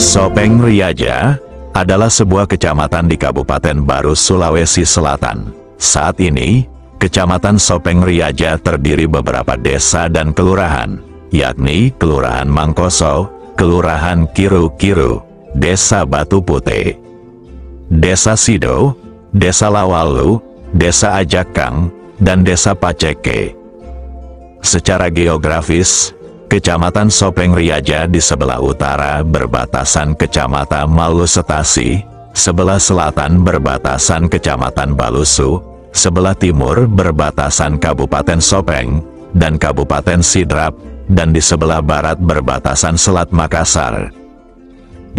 Sopeng Riaja adalah sebuah kecamatan di Kabupaten Baru, Sulawesi Selatan. Saat ini, Kecamatan Sopeng Riaja terdiri beberapa desa dan kelurahan, yakni Kelurahan Mangkoso, Kelurahan Kiru-Kiru, Desa Batu Putih, Desa Sido, Desa Lawalu, Desa Ajakang, dan Desa Paceke. Secara geografis, Kecamatan Sopeng Riaja di sebelah utara berbatasan Kecamatan Malusetasi, sebelah selatan berbatasan Kecamatan Balusu, sebelah timur berbatasan Kabupaten Sopeng dan Kabupaten Sidrap, dan di sebelah barat berbatasan Selat Makassar.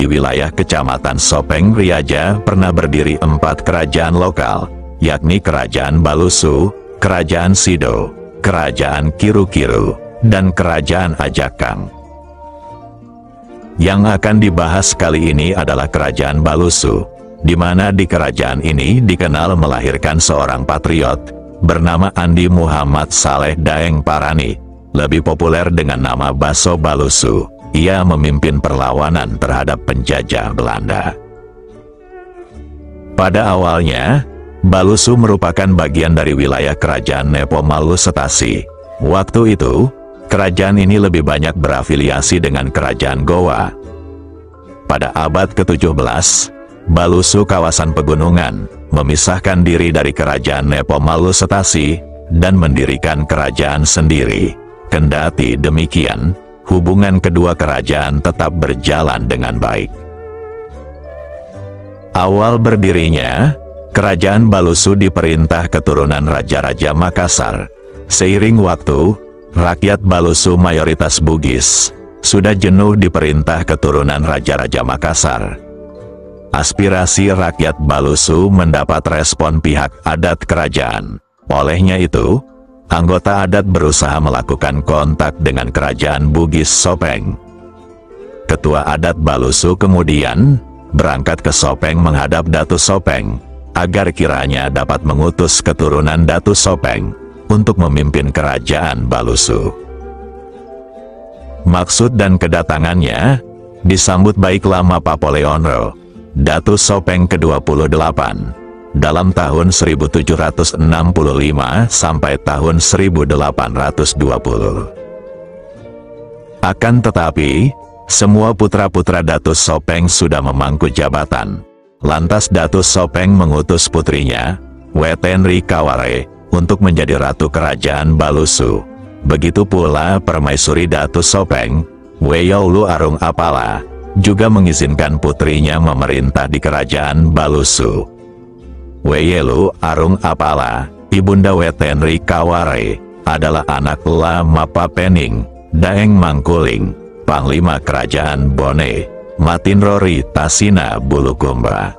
Di wilayah Kecamatan Sopeng Riaja pernah berdiri 4 kerajaan lokal, yakni Kerajaan Balusu, Kerajaan Sido, Kerajaan Kiru-Kiru, dan Kerajaan Ajakang. Yang akan dibahas kali ini adalah Kerajaan Balusu, di mana di kerajaan ini dikenal melahirkan seorang patriot bernama Andi Muhammad Saleh Daeng Parani, lebih populer dengan nama Baso Balusu. Ia memimpin perlawanan terhadap penjajah Belanda. Pada awalnya, Balusu merupakan bagian dari wilayah Kerajaan Nepo Malusetasi. Waktu itu, kerajaan ini lebih banyak berafiliasi dengan Kerajaan Gowa. Pada abad ke-17, Balusu kawasan pegunungan memisahkan diri dari Kerajaan Nepo Malusetasi dan mendirikan kerajaan sendiri. Kendati demikian, hubungan kedua kerajaan tetap berjalan dengan baik. Awal berdirinya, Kerajaan Balusu diperintah keturunan Raja-Raja Makassar. Seiring waktu, rakyat Balusu mayoritas Bugis, sudah jenuh diperintah keturunan Raja-Raja Makassar. Aspirasi rakyat Balusu mendapat respon pihak adat kerajaan. Olehnya itu, anggota adat berusaha melakukan kontak dengan Kerajaan Bugis Sopeng. Ketua adat Balusu kemudian berangkat ke Sopeng menghadap Datu Sopeng, agar kiranya dapat mengutus keturunan Datu Sopeng untuk memimpin kerajaan Balusu. Maksud dan kedatangannya disambut baik lama Papoleonro, Datu Sopeng ke-28, dalam tahun 1765 sampai tahun 1820. Akan tetapi, semua putra-putra Datu Sopeng sudah memangku jabatan. Lantas Datu Sopeng mengutus putrinya, Wetenri Kaware, untuk menjadi ratu kerajaan Balusu. Begitu pula Permaisuri Datu Sopeng, Weyaulu Arung Apala, juga mengizinkan putrinya memerintah di kerajaan Balusu. Weyelu Arung Apala, Ibunda Wetenri Kaware, adalah anak La Mapapening, Daeng Mangkuling, Panglima Kerajaan Bone, Matinrori Tasina Bulukumba.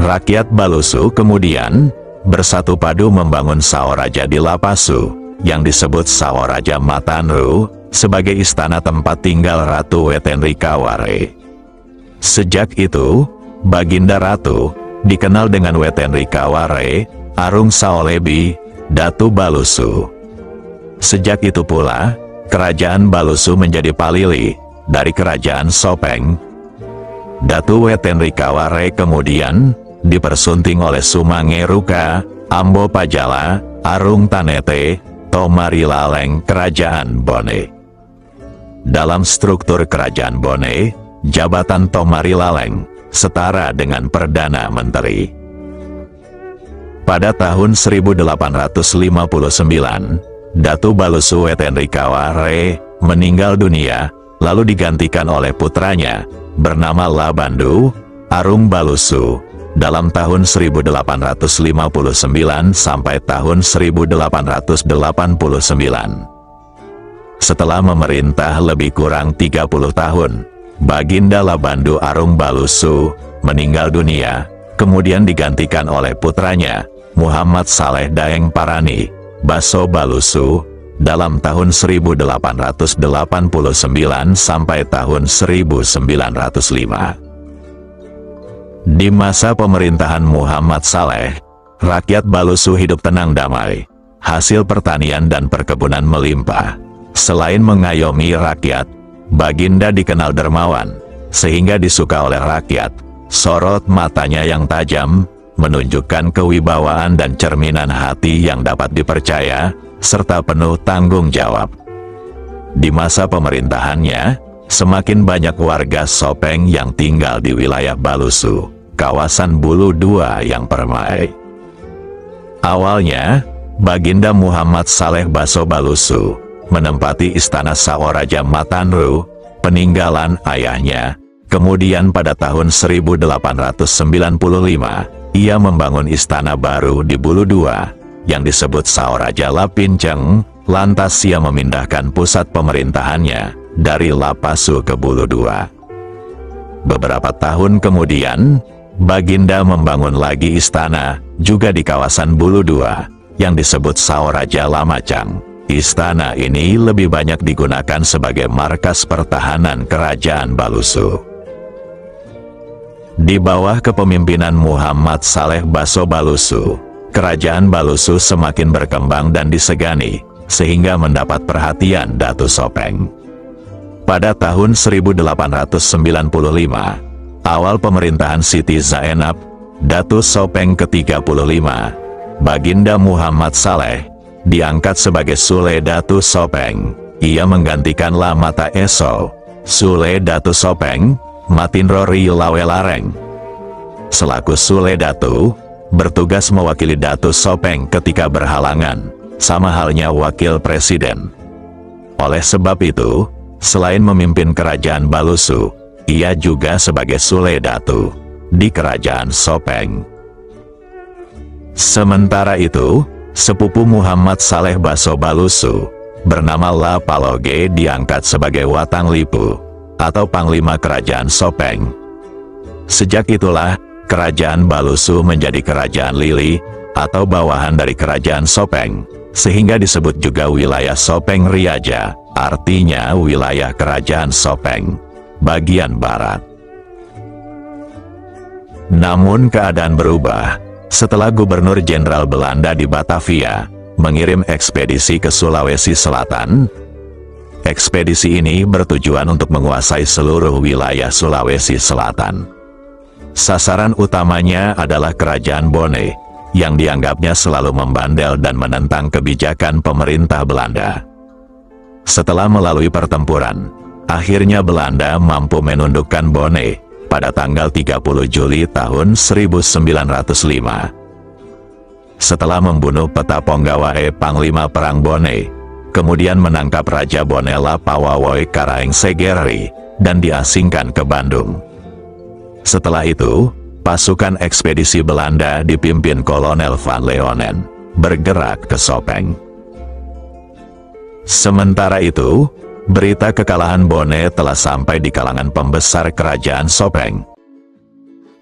Rakyat Balusu kemudian bersatu padu membangun Saoraja di Lapasu, yang disebut Saoraja Matanru, sebagai istana tempat tinggal Ratu Wetenri Kaware. Sejak itu, Baginda Ratu dikenal dengan Wetenri Kaware, Arung Saolebi, Datu Balusu. Sejak itu pula, kerajaan Balusu menjadi palili dari kerajaan Sopeng. Datu Wetenri Kaware kemudian dipersunting oleh Sumange Ruka, Ambo Pajala, Arung Tanete, Tomari Laleng kerajaan Bone. Dalam struktur kerajaan Bone, jabatan Tomari Laleng setara dengan Perdana Menteri. Pada tahun 1859, Datu Balusu Wetenri Kaware meninggal dunia, lalu digantikan oleh putranya, bernama Labandu, Arung Balusu, dalam tahun 1859 sampai tahun 1889. Setelah memerintah lebih kurang 30 tahun, Baginda Labandu Arung Balusu meninggal dunia, kemudian digantikan oleh putranya, Muhammad Saleh Daeng Parani, Baso Balusu, dalam tahun 1889 sampai tahun 1905. Di masa pemerintahan Muhammad Saleh, rakyat Balusu hidup tenang damai, hasil pertanian dan perkebunan melimpah. Selain mengayomi rakyat, Baginda dikenal dermawan, sehingga disuka oleh rakyat. Sorot matanya yang tajam menunjukkan kewibawaan dan cerminan hati yang dapat dipercaya, serta penuh tanggung jawab. Di masa pemerintahannya, semakin banyak warga Sopeng yang tinggal di wilayah Balusu, kawasan Bulu II yang permai. Awalnya, Baginda Muhammad Saleh Baso Balusu menempati istana Saworaja Matanru, peninggalan ayahnya. Kemudian pada tahun 1895, ia membangun istana baru di Bulu II, yang disebut Saworaja Lapinceng. Lantas ia memindahkan pusat pemerintahannya dari Lapasu ke Bulu II. Beberapa tahun kemudian, Baginda membangun lagi istana, juga di kawasan Bulu II, yang disebut Saworaja Lamacang. Istana ini lebih banyak digunakan sebagai markas pertahanan kerajaan Balusu. Di bawah kepemimpinan Muhammad Saleh Baso Balusu, kerajaan Balusu semakin berkembang dan disegani, sehingga mendapat perhatian Datu Sopeng. Pada tahun 1895, awal pemerintahan Siti Zainab, Datu Sopeng ke-35, Baginda Muhammad Saleh diangkat sebagai Sule Datu Sopeng. Ia menggantikan Lamata Eso. Sule Datu Sopeng, Matinrori Lawelareng. Selaku Sule Datu, bertugas mewakili Datu Sopeng ketika berhalangan, sama halnya wakil presiden. Oleh sebab itu, selain memimpin kerajaan Balusu, ia juga sebagai Sule Datu di kerajaan Sopeng. Sementara itu, sepupu Muhammad Saleh Baso Balusu, bernama La Paloge, diangkat sebagai Watang Lipu, atau Panglima Kerajaan Sopeng. Sejak itulah, kerajaan Balusu menjadi Kerajaan Lili, atau bawahan dari Kerajaan Sopeng, sehingga disebut juga wilayah Sopeng Riaja, artinya wilayah Kerajaan Sopeng, bagian barat. Namun keadaan berubah setelah Gubernur Jenderal Belanda di Batavia mengirim ekspedisi ke Sulawesi Selatan. Ekspedisi ini bertujuan untuk menguasai seluruh wilayah Sulawesi Selatan. Sasaran utamanya adalah Kerajaan Bone, yang dianggapnya selalu membandel dan menentang kebijakan pemerintah Belanda. Setelah melalui pertempuran, akhirnya Belanda mampu menundukkan Bone pada tanggal 30 Juli tahun 1905. Setelah membunuh Peta Ponggawae Panglima Perang Bone, kemudian menangkap Raja Bone Lapawawoy Karaeng Segeri, dan diasingkan ke Bandung. Setelah itu, pasukan ekspedisi Belanda dipimpin Kolonel Van Leonen bergerak ke Sopeng. Sementara itu, berita kekalahan Bone telah sampai di kalangan pembesar kerajaan Sopeng.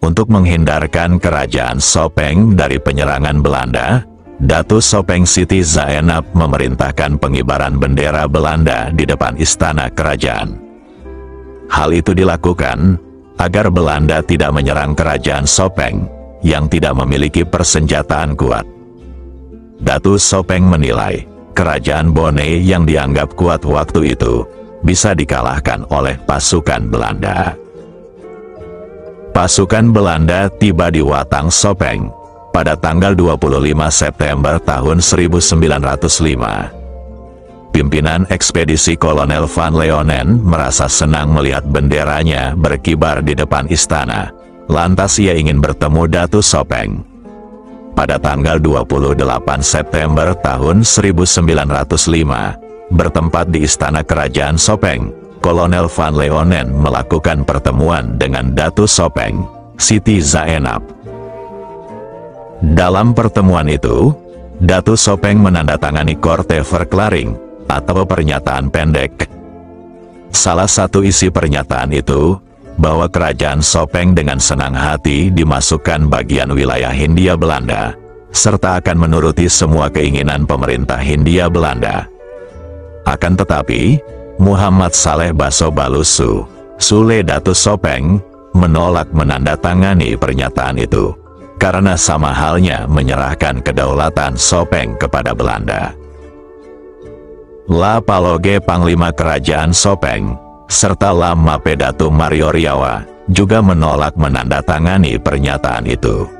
Untuk menghindarkan kerajaan Sopeng dari penyerangan Belanda, Datu Sopeng Siti Zainab memerintahkan pengibaran bendera Belanda di depan istana kerajaan. Hal itu dilakukan agar Belanda tidak menyerang kerajaan Sopeng yang tidak memiliki persenjataan kuat. Datu Sopeng menilai kerajaan Bone yang dianggap kuat waktu itu bisa dikalahkan oleh pasukan Belanda. Pasukan Belanda tiba di Watang Sopeng pada tanggal 25 September tahun 1905. Pimpinan ekspedisi Kolonel Van Leonen merasa senang melihat benderanya berkibar di depan istana. Lantas ia ingin bertemu Datu Sopeng. Pada tanggal 28 September tahun 1905, bertempat di istana kerajaan Sopeng, Kolonel Van Leonen melakukan pertemuan dengan Datu Sopeng, Siti Zainab. Dalam pertemuan itu, Datu Sopeng menandatangani Korte Verklaring, atau pernyataan pendek. Salah satu isi pernyataan itu, bahwa kerajaan Sopeng dengan senang hati dimasukkan bagian wilayah Hindia Belanda, serta akan menuruti semua keinginan pemerintah Hindia Belanda. Akan tetapi, Muhammad Saleh Baso Balusu, Sule Datu Sopeng, menolak menandatangani pernyataan itu, karena sama halnya menyerahkan kedaulatan Sopeng kepada Belanda. La Paloge Panglima Kerajaan Sopeng, serta Lama Pedatu Marioriawa, juga menolak menandatangani pernyataan itu.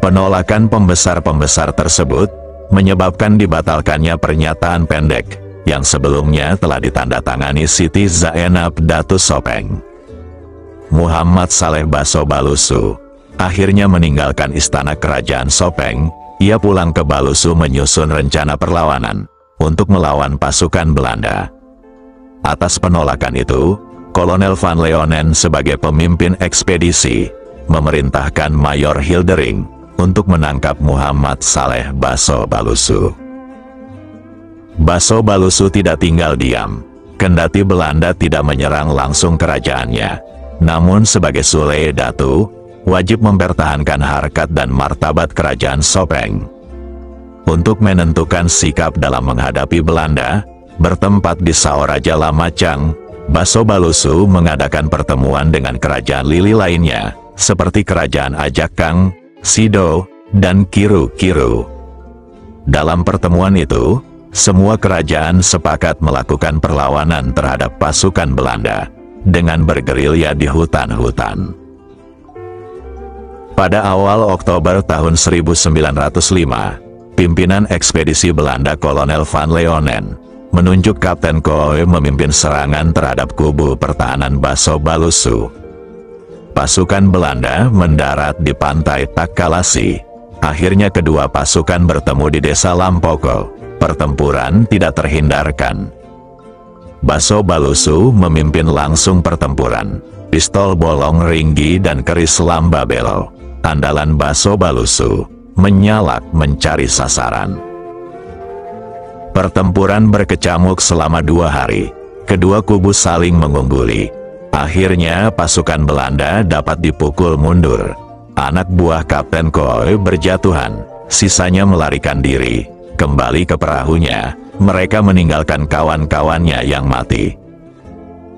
Penolakan pembesar-pembesar tersebut menyebabkan dibatalkannya pernyataan pendek yang sebelumnya telah ditandatangani Siti Zainab Datu Sopeng. Muhammad Saleh Baso Balusu akhirnya meninggalkan istana kerajaan Sopeng. Ia pulang ke Balusu menyusun rencana perlawanan untuk melawan pasukan Belanda. Atas penolakan itu, Kolonel Van Leonen sebagai pemimpin ekspedisi memerintahkan Mayor Hildering untuk menangkap Muhammad Saleh Baso Balusu. Baso Balusu tidak tinggal diam, kendati Belanda tidak menyerang langsung kerajaannya. Namun sebagai Sule Datu, wajib mempertahankan harkat dan martabat kerajaan Sopeng. Untuk menentukan sikap dalam menghadapi Belanda, bertempat di Saoraja Lamacang, Baso Balusu mengadakan pertemuan dengan kerajaan Lili lainnya, seperti kerajaan Ajakang, Sido, dan Kiru-Kiru. Dalam pertemuan itu, semua kerajaan sepakat melakukan perlawanan terhadap pasukan Belanda, dengan bergerilya di hutan-hutan. Pada awal Oktober tahun 1905, pimpinan ekspedisi Belanda Kolonel Van Leonen menunjuk Kapten Koe memimpin serangan terhadap kubu pertahanan Baso Balusu. Pasukan Belanda mendarat di pantai Takalasi. Akhirnya kedua pasukan bertemu di desa Lampoko. Pertempuran tidak terhindarkan. Baso Balusu memimpin langsung pertempuran. Pistol bolong ringgi dan keris lambabelo, andalan Baso Balusu, menyalak mencari sasaran. Pertempuran berkecamuk selama 2 hari. Kedua kubu saling mengungguli. Akhirnya pasukan Belanda dapat dipukul mundur. Anak buah Kapten Koe berjatuhan, sisanya melarikan diri. Kembali ke perahunya, mereka meninggalkan kawan-kawannya yang mati.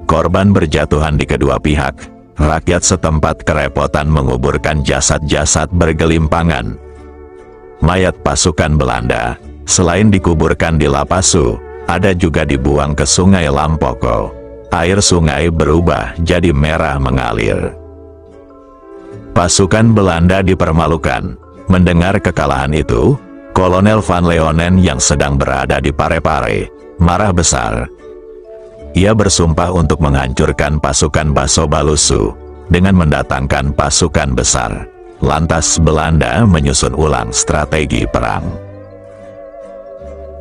Korban berjatuhan di kedua pihak. Rakyat setempat kerepotan menguburkan jasad-jasad bergelimpangan. Mayat pasukan Belanda, selain dikuburkan di Lapasu, ada juga dibuang ke Sungai Lampoko. Air sungai berubah jadi merah mengalir. Pasukan Belanda dipermalukan. Mendengar kekalahan itu, Kolonel Van Leonen yang sedang berada di Parepare marah besar. Ia bersumpah untuk menghancurkan pasukan Baso Balusu dengan mendatangkan pasukan besar. Lantas Belanda menyusun ulang strategi perang.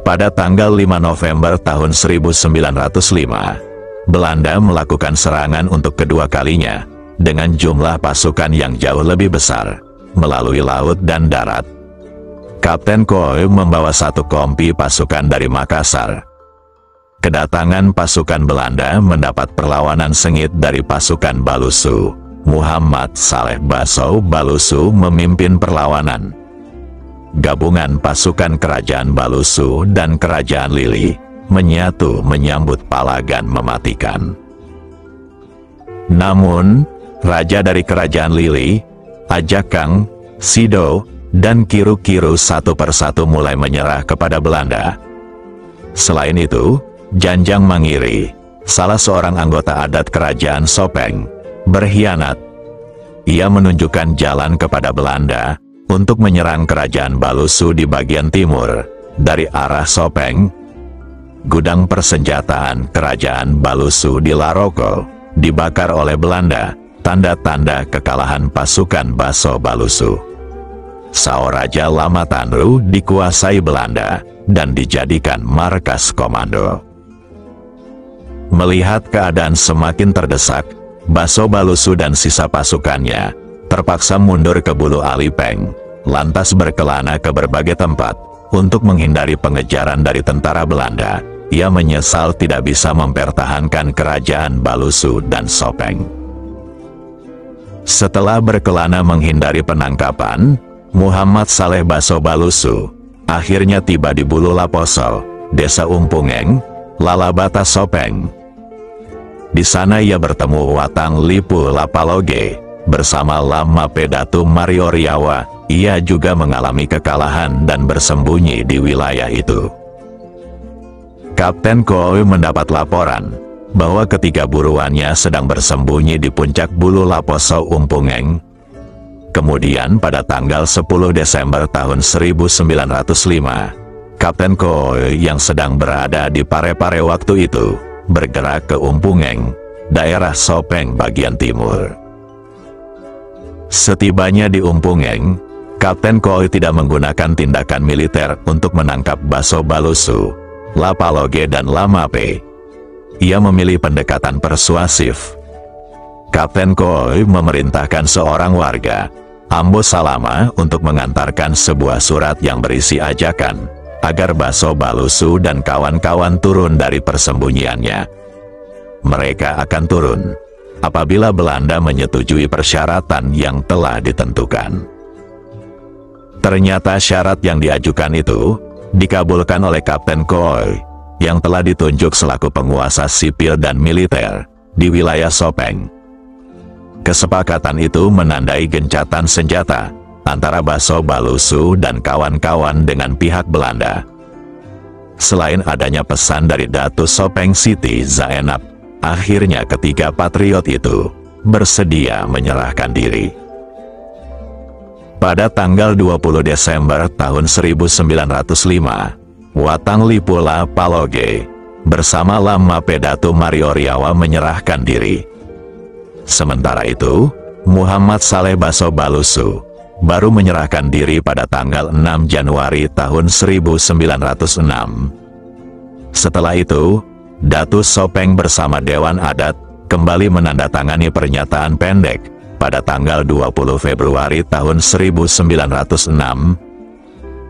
Pada tanggal 5 November tahun 1905, Belanda melakukan serangan untuk kedua kalinya dengan jumlah pasukan yang jauh lebih besar melalui laut dan darat. Kapten Koe membawa 1 kompi pasukan dari Makassar. Kedatangan pasukan Belanda mendapat perlawanan sengit dari pasukan Balusu. Muhammad Saleh Baso Balusu memimpin perlawanan. Gabungan pasukan kerajaan Balusu dan kerajaan Lili menyatu menyambut palagan mematikan. Namun, raja dari kerajaan Lili, Ajakang, Sido, dan Kiru-Kiru satu persatu mulai menyerah kepada Belanda. Selain itu, Janjang Mangiri, salah seorang anggota adat kerajaan Sopeng, berkhianat. Ia menunjukkan jalan kepada Belanda untuk menyerang kerajaan Balusu di bagian timur, dari arah Sopeng. Gudang persenjataan kerajaan Balusu di Laroko dibakar oleh Belanda, tanda-tanda kekalahan pasukan Baso Balusu. Saoraja Lamatanru dikuasai Belanda dan dijadikan markas komando. Melihat keadaan semakin terdesak, Baso Balusu dan sisa pasukannya terpaksa mundur ke Bulu Alipeng, lantas berkelana ke berbagai tempat untuk menghindari pengejaran dari tentara Belanda. Ia menyesal tidak bisa mempertahankan kerajaan Balusu dan Sopeng. Setelah berkelana menghindari penangkapan, Muhammad Saleh Baso Balusu akhirnya tiba di Bulu Laposo, Desa Umpungeng, Lalabata Sopeng. Di sana ia bertemu Watang Lipu Lapaloge bersama Lama Pedatu Marioriawa. Ia juga mengalami kekalahan dan bersembunyi di wilayah itu. Kapten Koe mendapat laporan bahwa ketiga buruannya sedang bersembunyi di puncak Bulu Laposo Umpungeng. Kemudian pada tanggal 10 Desember tahun 1905, Kapten Koi yang sedang berada di Parepare waktu itu, bergerak ke Umpungeng, daerah Sopeng bagian timur. Setibanya di Umpungeng, Kapten Koi tidak menggunakan tindakan militer untuk menangkap Baso Balusu, Lapaloge dan Lamape. Ia memilih pendekatan persuasif. Kapten Koi memerintahkan seorang warga, Ambo Salama, untuk mengantarkan sebuah surat yang berisi ajakan agar Baso Balusu dan kawan-kawan turun dari persembunyiannya. Mereka akan turun apabila Belanda menyetujui persyaratan yang telah ditentukan. Ternyata syarat yang diajukan itu dikabulkan oleh Kapten Koi yang telah ditunjuk selaku penguasa sipil dan militer di wilayah Sopeng. Kesepakatan itu menandai gencatan senjata antara Baso Balusu dan kawan-kawan dengan pihak Belanda. Selain adanya pesan dari Datu Sopeng Siti Zainab, akhirnya ketiga patriot itu bersedia menyerahkan diri. Pada tanggal 20 Desember tahun 1905, Watang Lipula Paloge bersama Lamape Datu Marioriawa menyerahkan diri. Sementara itu, Muhammad Saleh Baso Balusu baru menyerahkan diri pada tanggal 6 Januari tahun 1906. Setelah itu, Datu Sopeng bersama Dewan Adat kembali menandatangani pernyataan pendek pada tanggal 20 Februari tahun 1906.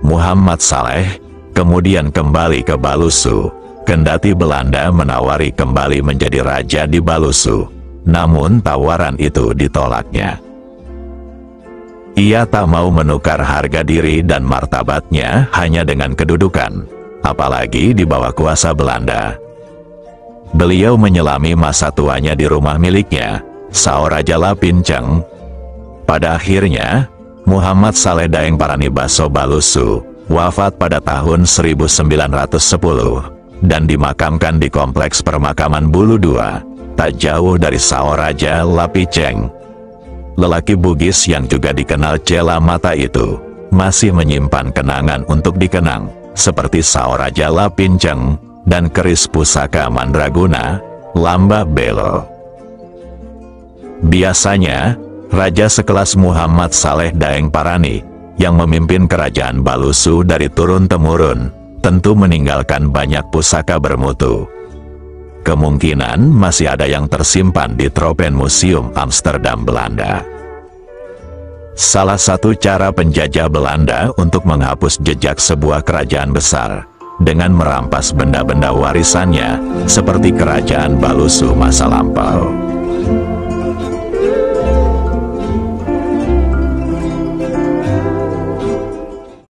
Muhammad Saleh kemudian kembali ke Balusu, kendati Belanda menawari kembali menjadi raja di Balusu. Namun tawaran itu ditolaknya. Ia tak mau menukar harga diri dan martabatnya hanya dengan kedudukan, apalagi di bawah kuasa Belanda. Beliau menyelami masa tuanya di rumah miliknya, Saoraja Lapinceng. Pada akhirnya, Muhammad Saleh Daeng Parani Baso Balusu wafat pada tahun 1910 dan dimakamkan di Kompleks Permakaman Bulu 2. Tak jauh dari Saoraja Lapiceng. Lelaki Bugis yang juga dikenal Cela Mata itu masih menyimpan kenangan untuk dikenang, seperti Saoraja Lapinceng dan keris pusaka Mandraguna, Lamba Belo. Biasanya, raja sekelas Muhammad Saleh Daeng Parani yang memimpin kerajaan Balusu dari turun-temurun tentu meninggalkan banyak pusaka bermutu. Kemungkinan masih ada yang tersimpan di Tropenmuseum Amsterdam, Belanda. Salah satu cara penjajah Belanda untuk menghapus jejak sebuah kerajaan besar dengan merampas benda-benda warisannya seperti kerajaan Balusu masa lampau.